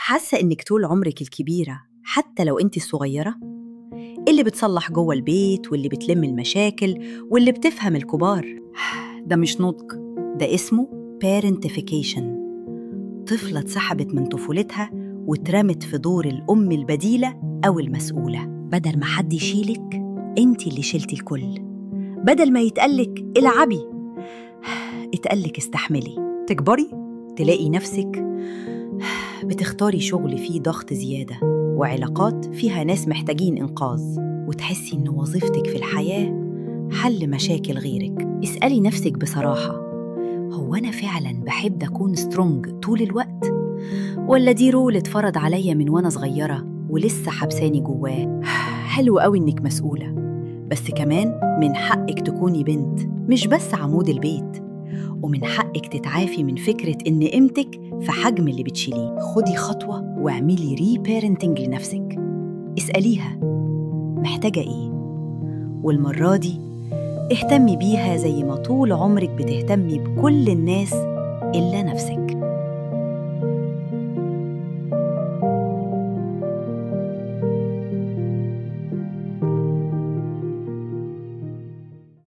حاسة إنك طول عمرك الكبيرة حتى لو أنت الصغيرة؟ اللي بتصلح جوه البيت واللي بتلم المشاكل واللي بتفهم الكبار. ده مش نضج، ده اسمه parentification. طفلة اتسحبت من طفولتها واترمت في دور الأم البديلة أو المسؤولة. بدل ما حد يشيلك، أنت اللي شلتي الكل. بدل ما يتقلك العبي، اتقلك استحملي. تكبري تلاقي نفسك بتختاري شغل فيه ضغط زيادة وعلاقات فيها ناس محتاجين إنقاذ، وتحسي إن وظيفتك في الحياة حل مشاكل غيرك. اسألي نفسك بصراحة، هو أنا فعلاً بحب أكون سترونج طول الوقت؟ ولا دي رول اتفرض عليا من وأنا صغيرة ولسه حبساني جواه؟ حلو قوي إنك مسؤولة، بس كمان من حقك تكوني بنت مش بس عمود البيت، ومن حقك تتعافي من فكرة إن قيمتك في حجم اللي بتشيليه. خدي خطوة واعملي ريبيرنتنج لنفسك. اسأليها محتاجة إيه، والمرة دي اهتمي بيها زي ما طول عمرك بتهتمي بكل الناس إلا نفسك.